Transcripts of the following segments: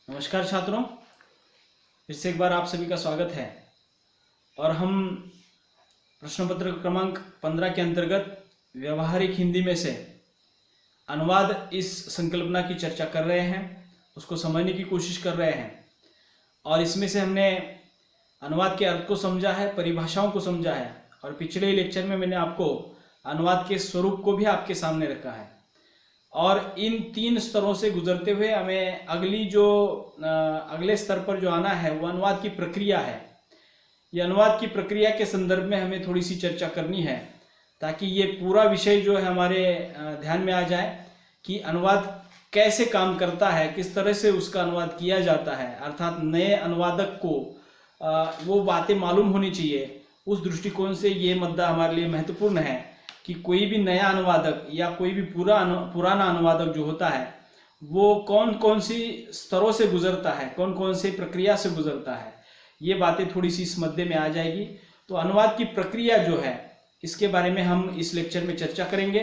नमस्कार छात्रों, फिर से एक बार आप सभी का स्वागत है। और हम प्रश्न पत्र क्रमांक 15 के अंतर्गत व्यवहारिक हिंदी में से अनुवाद इस संकल्पना की चर्चा कर रहे हैं, उसको समझने की कोशिश कर रहे हैं। और इसमें से हमने अनुवाद के अर्थ को समझा है, परिभाषाओं को समझा है, और पिछले लेक्चर में मैंने आपको अनुवाद के स्वरूप को भी आपके सामने रखा है। और इन 3 स्तरों से गुजरते हुए हमें अगले स्तर पर जो आना है वो अनुवाद की प्रक्रिया है। ये अनुवाद की प्रक्रिया के संदर्भ में हमें थोड़ी सी चर्चा करनी है, ताकि ये पूरा विषय जो है हमारे ध्यान में आ जाए कि अनुवाद कैसे काम करता है, किस तरह से उसका अनुवाद किया जाता है। अर्थात नए अनुवादक को वो बातें मालूम होनी चाहिए। उस दृष्टिकोण से ये मुद्दा हमारे लिए महत्वपूर्ण है कि कोई भी नया अनुवादक या कोई भी पुराना अनुवादक जो होता है वो कौन कौन सी स्तरों से गुजरता है, कौन कौन से प्रक्रिया से गुजरता है, ये बातें थोड़ी सी इस मुद्दे में आ जाएगी। तो अनुवाद की प्रक्रिया जो है इसके बारे में हम इस लेक्चर में चर्चा करेंगे।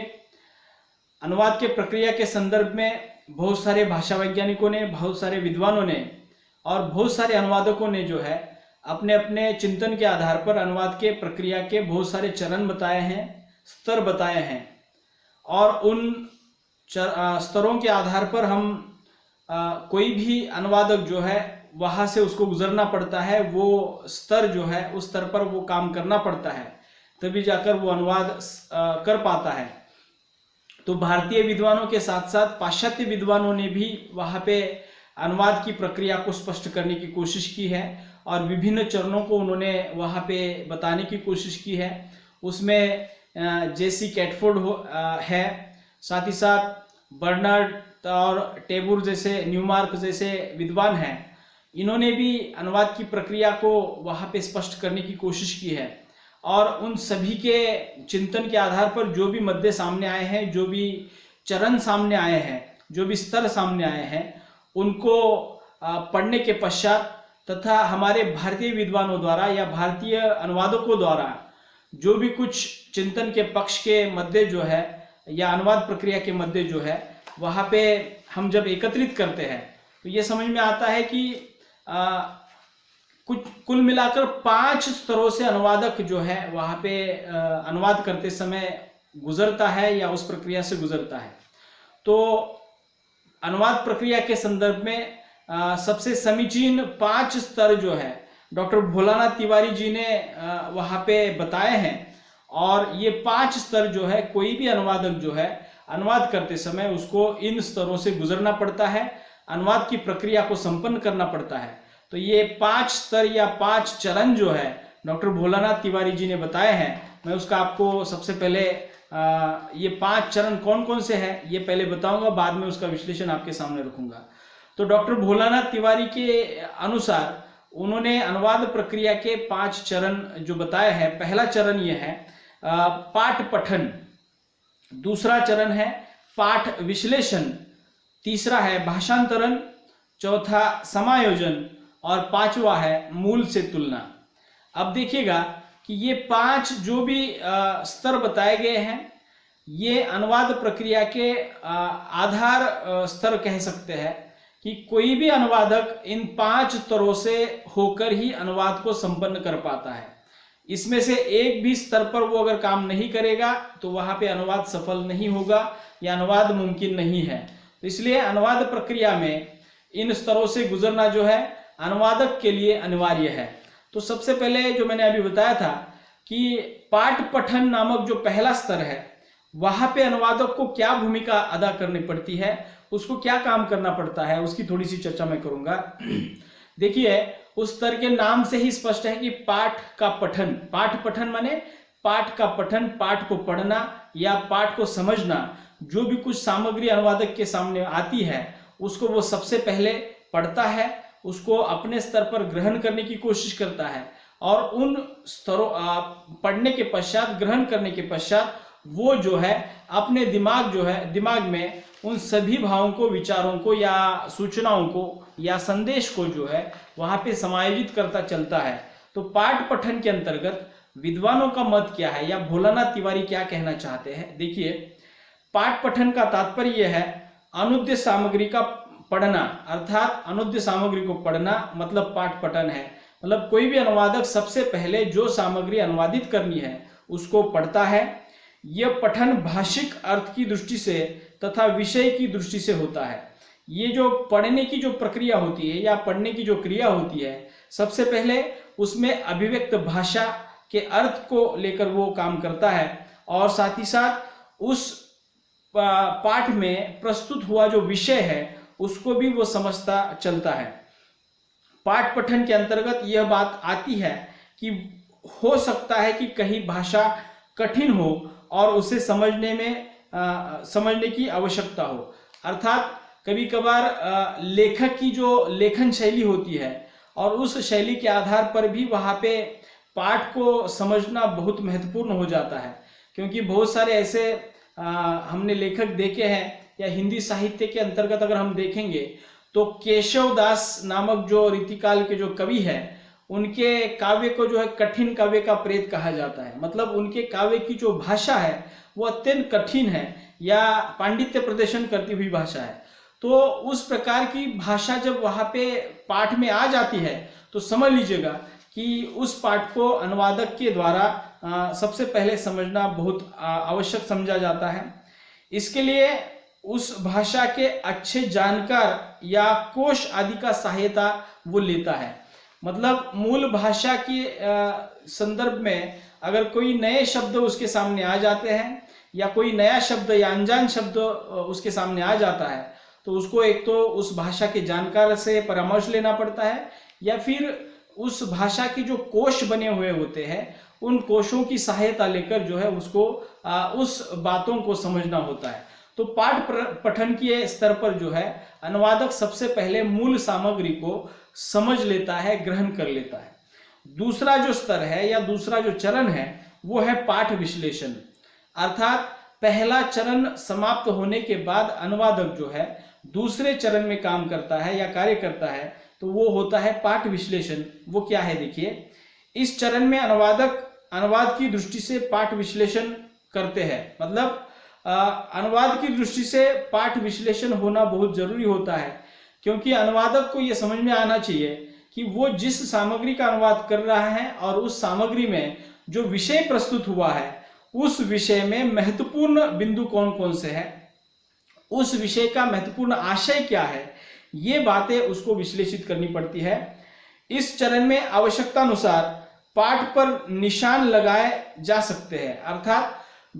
अनुवाद के प्रक्रिया के संदर्भ में बहुत सारे भाषा वैज्ञानिकों ने, बहुत सारे विद्वानों ने और बहुत सारे अनुवादकों ने जो है अपने अपने चिंतन के आधार पर अनुवाद के प्रक्रिया के बहुत सारे चरण बताए हैं, स्तर बताए हैं। और उन स्तरों के आधार पर हम कोई भी अनुवादक जो है वहां से उसको गुजरना पड़ता है, वो स्तर जो है उस स्तर पर वो काम करना पड़ता है, तभी जाकर वो अनुवाद कर पाता है। तो भारतीय विद्वानों के साथ साथ पाश्चात्य विद्वानों ने भी वहां पे अनुवाद की प्रक्रिया को स्पष्ट करने की कोशिश की है और विभिन्न चरणों को उन्होंने वहां पे बताने की कोशिश की है। उसमें जेसी कैटफोर्ड है, साथ ही साथ बर्नार्ड और टेबुर जैसे, न्यूमार्क जैसे विद्वान हैं। इन्होंने भी अनुवाद की प्रक्रिया को वहाँ पे स्पष्ट करने की कोशिश की है। और उन सभी के चिंतन के आधार पर जो भी मुद्दे सामने आए हैं, जो भी चरण सामने आए हैं, जो भी स्तर सामने आए हैं, उनको पढ़ने के पश्चात तथा हमारे भारतीय विद्वानों द्वारा या भारतीय अनुवादकों द्वारा जो भी कुछ चिंतन के पक्ष के मुद्दे जो है या अनुवाद प्रक्रिया के मुद्दे जो है वहाँ पे हम जब एकत्रित करते हैं तो ये समझ में आता है कि कुछ कुल मिलाकर 5 स्तरों से अनुवादक जो है वहाँ पे अनुवाद करते समय गुजरता है या उस प्रक्रिया से गुजरता है। तो अनुवाद प्रक्रिया के संदर्भ में सबसे समीचीन 5 स्तर जो है डॉक्टर भोलानाथ तिवारी जी ने वहाँ पे बताए हैं। और ये 5 स्तर जो है कोई भी अनुवादक जो है अनुवाद करते समय उसको इन स्तरों से गुजरना पड़ता है, अनुवाद की प्रक्रिया को संपन्न करना पड़ता है। तो ये 5 स्तर या 5 चरण जो है डॉक्टर भोलानाथ तिवारी जी ने बताए हैं। मैं उसका आपको सबसे पहले ये 5 चरण कौन कौन से हैं ये पहले बताऊंगा, बाद में उसका विश्लेषण आपके सामने रखूंगा। तो डॉक्टर भोलानाथ तिवारी के अनुसार उन्होंने अनुवाद प्रक्रिया के 5 चरण जो बताए हैं। पहला चरण ये है पाठ पठन, दूसरा चरण है पाठ विश्लेषण, तीसरा है भाषांतरण, चौथा समायोजन और 5वां है मूल से तुलना। अब देखिएगा कि ये 5 जो भी स्तर बताए गए हैं ये अनुवाद प्रक्रिया के आधार स्तर कह सकते हैं कि कोई भी अनुवादक इन 5 स्तरों से होकर ही अनुवाद को संपन्न कर पाता है। इसमें से एक भी स्तर पर वो अगर काम नहीं करेगा तो वहां पे अनुवाद सफल नहीं होगा या अनुवाद मुमकिन नहीं है। तो इसलिए अनुवाद प्रक्रिया में इन स्तरों से गुजरना जो है अनुवादक के लिए अनिवार्य है। तो सबसे पहले जो मैंने अभी बताया था कि पाठ पठन नामक जो पहला स्तर है वहां पे अनुवादक को क्या भूमिका अदा करनी पड़ती है, उसको क्या काम करना पड़ता है, उसकी थोड़ी सी चर्चा मैं करूंगा। देखिए उस स्तर के नाम से ही स्पष्ट है कि पाठ का पठन, पाठ पठन माने पाठ का पठन, पाठ को पढ़ना या पाठ को समझना। जो भी कुछ सामग्री अनुवादक के सामने आती है उसको वो सबसे पहले पढ़ता है, उसको अपने स्तर पर ग्रहण करने की कोशिश करता है और उन स्तरों पढ़ने के पश्चात, ग्रहण करने के पश्चात वो जो है अपने दिमाग में उन सभी भावों को, विचारों को या सूचनाओं को या संदेश को जो है वहां पे समायोजित करता चलता है। तो पाठ पठन के अंतर्गत विद्वानों का मत क्या है या भोलानाथ तिवारी क्या कहना चाहते हैं। देखिए पाठ पठन का तात्पर्य है अनुद्य सामग्री का पढ़ना, अर्थात अनुद्य सामग्री को पढ़ना मतलब पाठ पठन है। मतलब कोई भी अनुवादक सबसे पहले जो सामग्री अनुवादित करनी है उसको पढ़ता है। यह पठन भाषिक अर्थ की दृष्टि से तथा विषय की दृष्टि से होता है। ये जो पढ़ने की जो प्रक्रिया होती है या पढ़ने की जो क्रिया होती है, सबसे पहले उसमें अभिव्यक्त भाषा के अर्थ को लेकर वो काम करता है और साथ ही साथ उस पाठ में प्रस्तुत हुआ जो विषय है उसको भी वो समझता चलता है। पाठ पठन के अंतर्गत यह बात आती है कि हो सकता है कि कहीं भाषा कठिन हो और उसे समझने की आवश्यकता हो, अर्थात कभी कभार लेखक की जो लेखन शैली होती है और उस शैली के आधार पर भी वहाँ पे पाठ को समझना बहुत महत्वपूर्ण हो जाता है। क्योंकि बहुत सारे ऐसे हमने लेखक देखे हैं, या हिंदी साहित्य के अंतर्गत अगर हम देखेंगे तो केशव दास नामक जो रीतिकाल के जो कवि हैं, उनके काव्य को जो है कठिन काव्य का प्रेत कहा जाता है। मतलब उनके काव्य की जो भाषा है वो अत्यंत कठिन है या पांडित्य प्रदर्शन करती हुई भाषा है। तो उस प्रकार की भाषा जब वहाँ पे पाठ में आ जाती है तो समझ लीजिएगा कि उस पाठ को अनुवादक के द्वारा सबसे पहले समझना बहुत आवश्यक समझा जाता है। इसके लिए उस भाषा के अच्छे जानकार या कोश आदि का सहायता वो लेता है। मतलब मूल भाषा के संदर्भ में अगर कोई नए शब्द उसके सामने आ जाते हैं या कोई नया शब्द या अनजान शब्द उसके सामने आ जाता है तो उसको एक तो उस भाषा के जानकार से परामर्श लेना पड़ता है या फिर उस भाषा के जो कोश बने हुए होते हैं उन कोशों की सहायता लेकर जो है उसको उस बातों को समझना होता है। तो पाठ पठन के स्तर पर जो है अनुवादक सबसे पहले मूल सामग्री को समझ लेता है, ग्रहण कर लेता है। दूसरा जो स्तर है या दूसरा जो चरण है वो है पाठ विश्लेषण, अर्थात पहला चरण समाप्त होने के बाद अनुवादक जो है दूसरे चरण में काम करता है या कार्य करता है, तो वो होता है पाठ विश्लेषण। वो क्या है देखिए, इस चरण में अनुवादक अनुवाद की दृष्टि से पाठ विश्लेषण करते हैं। मतलब अनुवाद की दृष्टि से पाठ विश्लेषण होना बहुत जरूरी होता है, क्योंकि अनुवादक को यह समझ में आना चाहिए कि वो जिस सामग्री का अनुवाद कर रहा है और उस सामग्री में जो विषय प्रस्तुत हुआ है उस विषय में महत्वपूर्ण बिंदु कौन कौन से हैं, उस विषय का महत्वपूर्ण आशय क्या है, ये बातें उसको विश्लेषित करनी पड़ती है। इस चरण में आवश्यकतानुसार पाठ पर निशान लगाए जा सकते हैं, अर्थात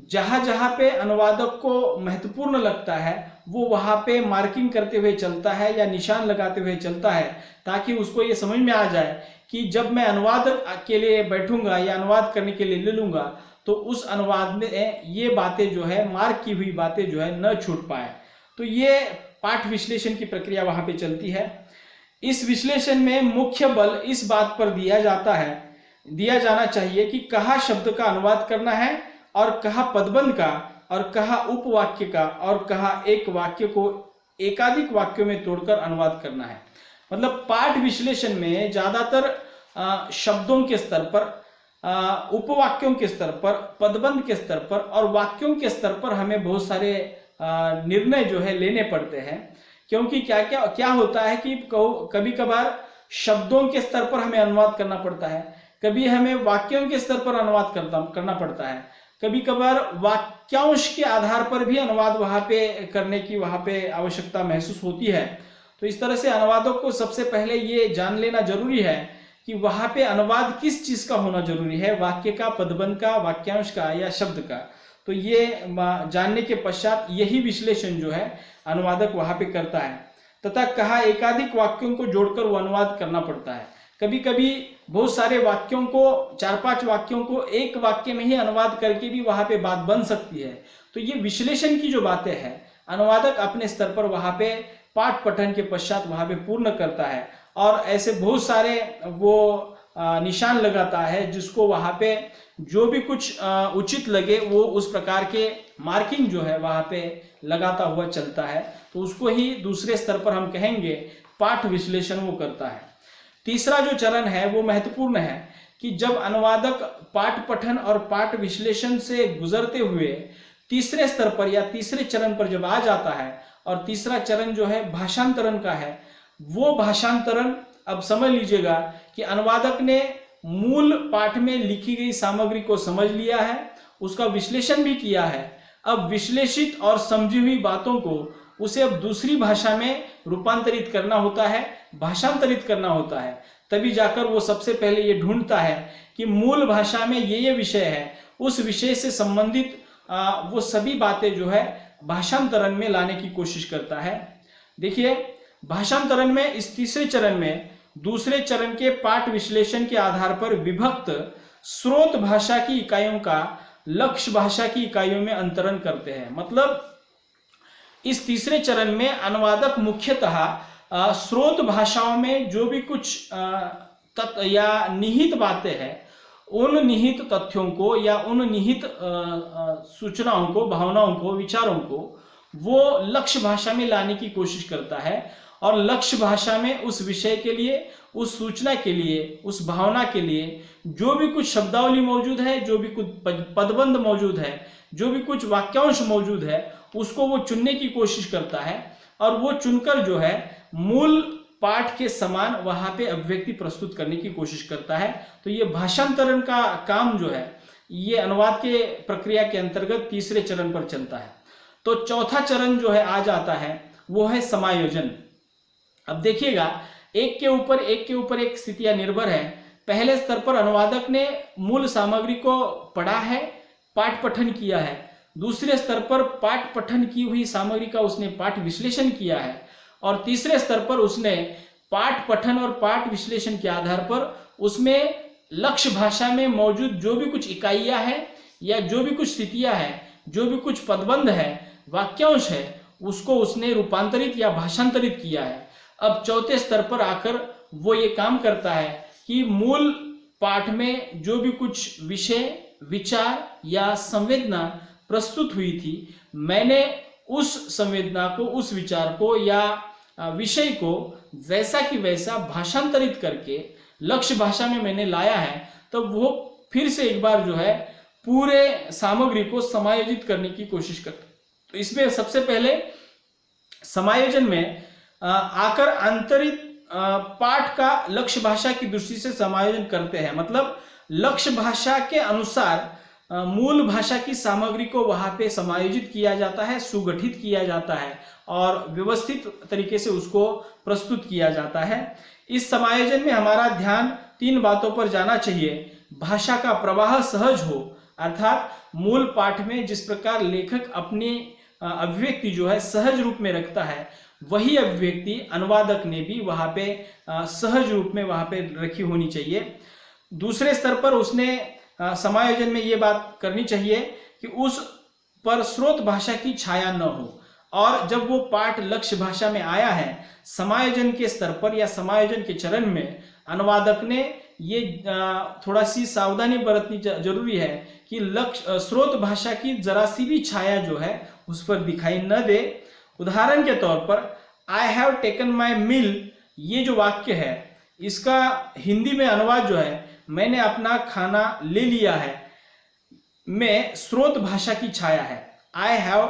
जहां जहां पे अनुवादक को महत्वपूर्ण लगता है वो वहां पे मार्किंग करते हुए चलता है या निशान लगाते हुए चलता है, ताकि उसको ये समझ में आ जाए कि जब मैं अनुवाद के लिए बैठूंगा या अनुवाद करने के लिए ले लूंगा तो उस अनुवाद में ये बातें जो है मार्क की हुई बातें जो है न छूट पाए। तो ये पाठ विश्लेषण की प्रक्रिया वहां पे चलती है। इस विश्लेषण में मुख्य बल इस बात पर दिया जाना चाहिए कि कहाँ शब्द का अनुवाद करना है और कहाँ पदबंध का और कहाँ उपवाक्य का और कहाँ एक वाक्य को एकाधिक वाक्यों में तोड़कर अनुवाद करना है। मतलब पाठ विश्लेषण में ज्यादातर शब्दों के स्तर पर, उपवाक्यों के स्तर पर, पदबंध के स्तर पर और वाक्यों के स्तर पर हमें बहुत सारे निर्णय जो है लेने पड़ते हैं। क्योंकि क्या होता है कि कभी कभार शब्दों के स्तर पर हमें अनुवाद करना पड़ता है, कभी हमें वाक्यों के स्तर पर अनुवाद करना पड़ता है, कभी कभार वाक्यांश के आधार पर भी अनुवाद वहां पे करने की वहां पे आवश्यकता महसूस होती है। तो इस तरह से अनुवादक को सबसे पहले ये जान लेना जरूरी है कि वहां पे अनुवाद किस चीज का होना जरूरी है, वाक्य का, पदबंध का, वाक्यांश का या शब्द का। तो ये जानने के पश्चात यही विश्लेषण जो है अनुवादक वहां पे करता है, तथा कहा एकाधिक वाक्यों को जोड़कर वो अनुवाद करना पड़ता है। कभी कभी बहुत सारे वाक्यों को, 4-5 वाक्यों को एक वाक्य में ही अनुवाद करके भी वहां पे बात बन सकती है। तो ये विश्लेषण की जो बातें हैं अनुवादक अपने स्तर पर वहां पे पाठ पठन के पश्चात वहां पे पूर्ण करता है और ऐसे बहुत सारे वो निशान लगाता है जिसको वहां पे जो भी कुछ उचित लगे वो उस प्रकार के मार्किंग जो है वहां पे लगाता हुआ चलता है। तो उसको ही दूसरे स्तर पर हम कहेंगे पाठ विश्लेषण वो करता है। तीसरा जो चरण है वो महत्वपूर्ण है कि जब अनुवादक पाठ पठन और पाठ विश्लेषण से गुजरते हुए तीसरे स्तर पर या तीसरे चरण पर जब आ जाता है और तीसरा चरण जो है भाषांतरण का है। वो भाषांतरण, अब समझ लीजिएगा कि अनुवादक ने मूल पाठ में लिखी गई सामग्री को समझ लिया है, उसका विश्लेषण भी किया है। अब विश्लेषित और समझी हुई बातों को उसे अब दूसरी भाषा में रूपांतरित करना होता है, भाषांतरित करना होता है। तभी जाकर वो सबसे पहले ये ढूंढता है कि मूल भाषा में ये विषय है, उस विषय से संबंधित वो सभी बातें जो है भाषांतरण में लाने की कोशिश करता है। देखिए, भाषांतरण में इस तीसरे चरण में दूसरे चरण के पाठ विश्लेषण के आधार पर विभक्त स्रोत भाषा की इकाइयों का लक्ष्य भाषा की इकाइयों में अंतरण करते हैं। मतलब इस तीसरे चरण में अनुवादक मुख्यतः स्रोत भाषाओं में जो भी कुछ तत्व या निहित बातें हैं, उन निहित तथ्यों को या उन निहित सूचनाओं को, भावनाओं को, विचारों को वो लक्ष्य भाषा में लाने की कोशिश करता है। और लक्ष्य भाषा में उस विषय के लिए, उस सूचना के लिए, उस भावना के लिए जो भी कुछ शब्दावली मौजूद है, जो भी कुछ पदबंध मौजूद है, जो भी कुछ वाक्यांश मौजूद है, उसको वो चुनने की कोशिश करता है। और वो चुनकर जो है मूल पाठ के समान वहां पे अभिव्यक्ति प्रस्तुत करने की कोशिश करता है। तो ये भाषांतरण का काम जो है ये अनुवाद के प्रक्रिया के अंतर्गत तीसरे चरण पर चलता है। तो चौथा चरण जो है आज आता है वो है समायोजन। अब देखिएगा, एक के ऊपर एक स्थितियां निर्भर है। पहले स्तर पर अनुवादक ने मूल सामग्री को पढ़ा है, पाठ पठन किया है। दूसरे स्तर पर पाठ पठन की हुई सामग्री का उसने पाठ विश्लेषण किया है। और तीसरे स्तर पर उसने पाठ पठन और पाठ विश्लेषण के आधार पर उसमें लक्ष्य भाषा में मौजूद जो भी कुछ इकाइयां हैं या जो भी कुछ स्थितियां हैं, जो भी कुछ पदबंध है, वाक्यांश है, उसको उसने रूपांतरित या भाषांतरित किया है। अब चौथे स्तर पर आकर वो ये काम करता है कि मूल पाठ में जो भी कुछ विषय, विचार या संवेदना प्रस्तुत हुई थी, मैंने उस संवेदना को, उस विचार को या विषय को वैसा कि वैसा भाषांतरित करके लक्ष्य भाषा में मैंने लाया है। तो वो फिर से एक बार जो है पूरे सामग्री को समायोजित करने की कोशिश करता है। तो इसमें सबसे पहले समायोजन में आकर आंतरिक पाठ का लक्ष्य भाषा की दृष्टि से समायोजन करते हैं। मतलब लक्ष्य भाषा के अनुसार मूल भाषा की सामग्री को वहां पे समायोजित किया जाता है, सुगठित किया जाता है और व्यवस्थित तरीके से उसको प्रस्तुत किया जाता है। इस समायोजन में हमारा ध्यान 3 बातों पर जाना चाहिए। भाषा का प्रवाह सहज हो, अर्थात मूल पाठ में जिस प्रकार लेखक अपनी अभिव्यक्ति जो है सहज रूप में रखता है, वही अभिव्यक्ति अनुवादक ने भी वहां पे सहज रूप में वहां पे रखी होनी चाहिए। दूसरे स्तर पर उसने समायोजन में ये बात करनी चाहिए कि उस पर स्रोत भाषा की छाया न हो। और जब वो पाठ लक्ष्य भाषा में आया है, समायोजन के स्तर पर या समायोजन के चरण में अनुवादक ने ये थोड़ा सी सावधानी बरतनी जरूरी है कि लक्ष्य स्रोत भाषा की जरा सी भी छाया जो है उस पर दिखाई न दे। उदाहरण के तौर पर आई हैव टेकन माई मील, ये जो वाक्य है इसका हिंदी में अनुवाद जो है मैंने अपना खाना ले लिया है, में स्रोत भाषा की छाया है। आई हैव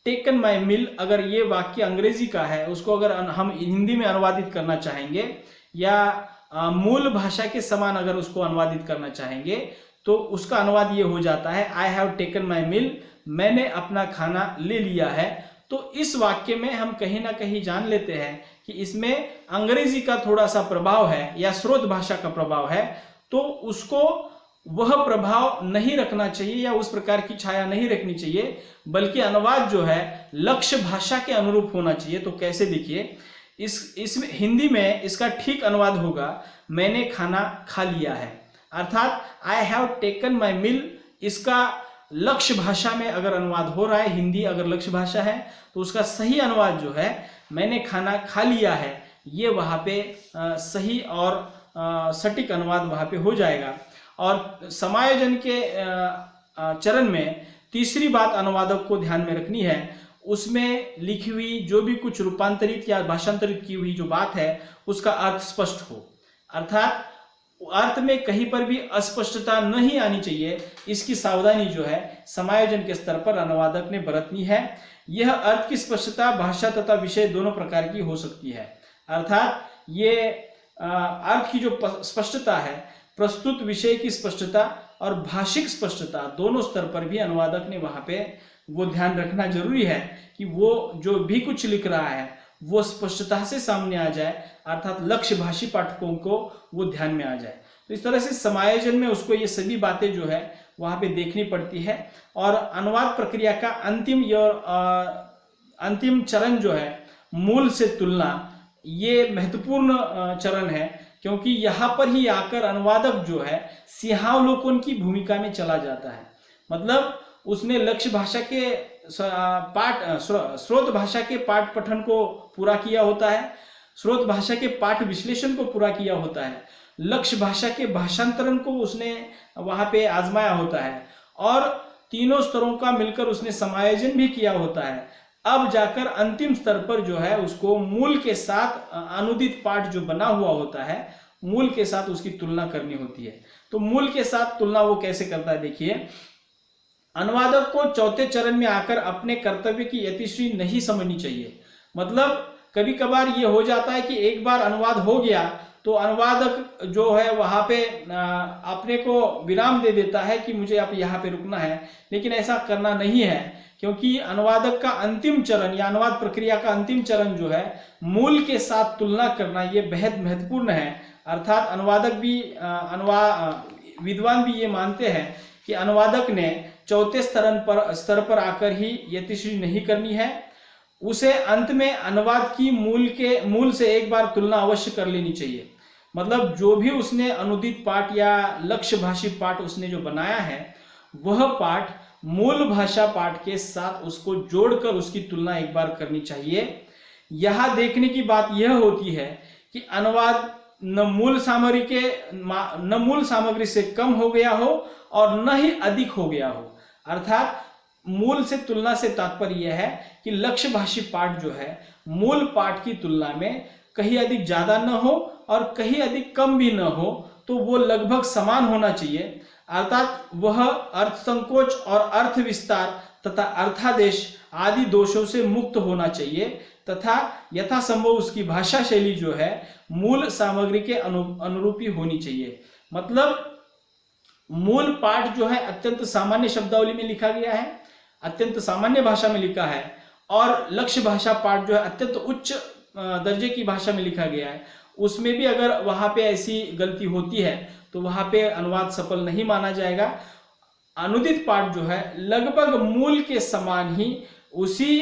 टेकन माई मील, अगर ये वाक्य अंग्रेजी का है, उसको अगर हम हिंदी में अनुवादित करना चाहेंगे या मूल भाषा के समान अगर उसको अनुवादित करना चाहेंगे तो उसका अनुवाद ये हो जाता है आई हैव टेकन माई मील, मैंने अपना खाना ले लिया है। तो इस वाक्य में हम कहीं ना कहीं जान लेते हैं कि इसमें अंग्रेजी का थोड़ा सा प्रभाव है या स्रोत भाषा का प्रभाव है। तो उसको वह प्रभाव नहीं रखना चाहिए या उस प्रकार की छाया नहीं रखनी चाहिए, बल्कि अनुवाद जो है लक्ष्य भाषा के अनुरूप होना चाहिए। तो कैसे, देखिए, इसमें हिंदी में इसका ठीक अनुवाद होगा मैंने खाना खा लिया है, अर्थात आई हैव टेकन माई मील। इसका लक्ष्य भाषा में अगर अनुवाद हो रहा है, हिंदी अगर लक्ष्य भाषा है, तो उसका सही अनुवाद जो है मैंने खाना खा लिया है, ये वहां पे सही और सटीक अनुवाद वहां पे हो जाएगा। और समायोजन के चरण में तीसरी बात अनुवादक को ध्यान में रखनी है, उसमें लिखी हुई जो भी कुछ रूपांतरित या भाषांतरित की हुई जो बात है उसका अर्थ स्पष्ट हो। अर्थात अर्थ में कहीं पर भी अस्पष्टता नहीं आनी चाहिए, इसकी सावधानी जो है समायोजन के स्तर पर अनुवादक ने बरतनी है। यह अर्थ की स्पष्टता भाषा तथा विषय दोनों प्रकार की हो सकती है। अर्थात ये अर्थ की जो स्पष्टता है, प्रस्तुत विषय की स्पष्टता और भाषिक स्पष्टता दोनों स्तर पर भी अनुवादक ने वहां पे वो ध्यान रखना जरूरी है कि वो जो भी कुछ लिख रहा है वो स्पष्टता से सामने आ जाए, अर्थात लक्ष्य भाषी पाठकों को वो ध्यान में आ जाए। तो इस तरह से समायोजन में उसको ये सभी बातें जो है वहां पे देखनी पड़ती है। और अनुवाद प्रक्रिया का अंतिम चरण जो है मूल से तुलना, ये महत्वपूर्ण चरण है, क्योंकि यहाँ पर ही आकर अनुवादक जो है सिंहावलोकन की भूमिका में चला जाता है। मतलब उसने लक्ष्य भाषा के स्रोत भाषा के पाठ पठन को पूरा किया होता है, स्रोत भाषा के पाठ विश्लेषण को पूरा किया होता है, लक्ष्य भाषा के भाषांतरण को उसने वहां पे आजमाया होता है, और तीनों स्तरों का मिलकर उसने समायोजन भी किया होता है। अब जाकर अंतिम स्तर पर जो है उसको मूल के साथ अनुदित पाठ जो बना हुआ होता है, मूल के साथ उसकी तुलना करनी होती है। तो मूल के साथ तुलना वो कैसे करता है, देखिए, अनुवादक को चौथे चरण में आकर अपने कर्तव्य की यतिश्री नहीं समझनी चाहिए। मतलब कभी कभार ये हो जाता है कि एक बार अनुवाद हो गया तो अनुवादक जो है वहां पे अपने को विराम दे देता है कि मुझे अब यहाँ पे रुकना है, लेकिन ऐसा करना नहीं है, क्योंकि अनुवादक का अंतिम चरण या अनुवाद प्रक्रिया का अंतिम चरण जो है मूल के साथ तुलना करना, ये बेहद महत्वपूर्ण है। अर्थात अनुवादक भी विद्वान भी ये मानते हैं कि अनुवादक ने चौथे स्तर पर आकर ही यतिश्री नहीं करनी है, उसे अंत में अनुवाद की मूल से एक बार तुलना अवश्य कर लेनी चाहिए। मतलब जो भी उसने अनुदित पाठ या लक्ष्य भाषी पाठ उसने जो बनाया है, वह पाठ मूल भाषा पाठ के साथ उसको जोड़कर उसकी तुलना एक बार करनी चाहिए। यह देखने की बात यह होती है कि अनुवाद न मूल सामग्री से कम हो गया हो और न ही अधिक हो गया हो। अर्थात मूल से तुलना से तात्पर्य यह है कि लक्ष्य भाषी पाठ जो है मूल पाठ की तुलना में कहीं अधिक ज्यादा न हो और कहीं अधिक कम भी न हो, तो वो लगभग समान होना चाहिए। अर्थात वह अर्थ संकोच और अर्थ विस्तार तथा अर्थादेश आदि दोषों से मुक्त होना चाहिए, तथा यथासंभव उसकी भाषा शैली जो है मूल सामग्री के अनुरूपी होनी चाहिए। मतलब मूल पाठ जो है अत्यंत सामान्य शब्दावली में लिखा गया है, अत्यंत सामान्य भाषा में लिखा है, और लक्ष्य भाषा पाठ जो है अत्यंत उच्च दर्जे की भाषा में लिखा गया है। उसमें भी अगर वहां पे ऐसी गलती होती है तो वहां पे अनुवाद सफल नहीं माना जाएगा। अनुदित पाठ जो है लगभग मूल के समान ही उसी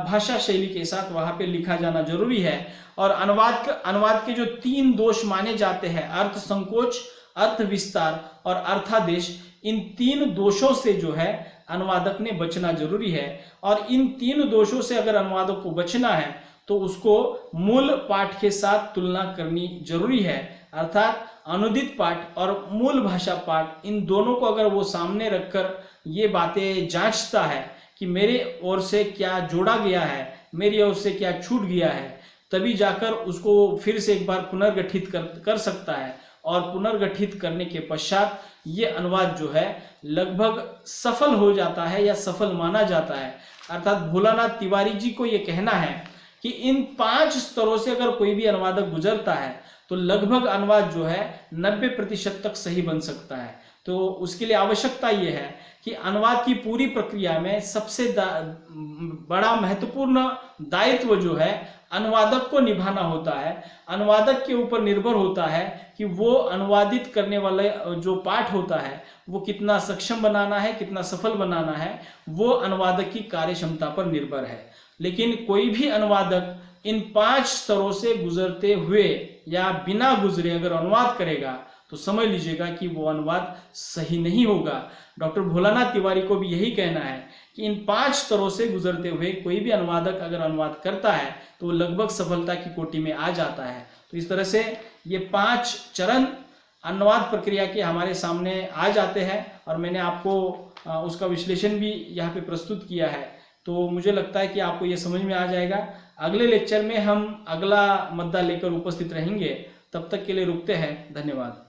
भाषा शैली के साथ वहां पे लिखा जाना जरूरी है। और अनुवाद के जो 3 दोष माने जाते हैं, अर्थ संकोच, अर्थ विस्तार और अर्थादेश, इन 3 दोषों से जो है अनुवादक ने बचना जरूरी है। और इन 3 दोषों से अगर अनुवादक को बचना है तो उसको मूल पाठ के साथ तुलना करनी जरूरी है। अर्थात अनुदित पाठ और मूल भाषा पाठ, इन दोनों को अगर वो सामने रखकर ये बातें जांचता है कि मेरे ओर से क्या जोड़ा गया है, मेरी ओर से क्या छूट गया है, तभी जाकर उसको फिर से एक बार पुनर्गठित कर सकता है। और पुनर्गठित करने के पश्चात ये अनुवाद जो है लगभग सफल हो जाता है या सफल माना जाता है। अर्थात भोलानाथ तिवारी जी को ये कहना है कि इन 5 स्तरों से अगर कोई भी अनुवादक गुजरता है तो लगभग अनुवाद जो है 90% तक सही बन सकता है। तो उसके लिए आवश्यकता यह है कि अनुवाद की पूरी प्रक्रिया में सबसे बड़ा महत्वपूर्ण दायित्व जो है अनुवादक को निभाना होता है। अनुवादक के ऊपर निर्भर होता है कि वो अनुवादित करने वाले जो पाठ होता है वो कितना सक्षम बनाना है, कितना सफल बनाना है, वो अनुवादक की कार्य क्षमता पर निर्भर है। लेकिन कोई भी अनुवादक इन 5 स्तरों से गुजरते हुए या बिना गुजरे अगर अनुवाद करेगा तो समझ लीजिएगा कि वो अनुवाद सही नहीं होगा। डॉक्टर भोलानाथ तिवारी को भी यही कहना है कि इन 5 स्तरों से गुजरते हुए कोई भी अनुवादक अगर अनुवाद करता है तो वो लगभग सफलता की कोटि में आ जाता है। तो इस तरह से ये 5 चरण अनुवाद प्रक्रिया के हमारे सामने आ जाते हैं और मैंने आपको उसका विश्लेषण भी यहाँ पे प्रस्तुत किया है। तो मुझे लगता है कि आपको ये समझ में आ जाएगा। अगले लेक्चर में हम अगला मुद्दा लेकर उपस्थित रहेंगे। तब तक के लिए रुकते हैं। धन्यवाद।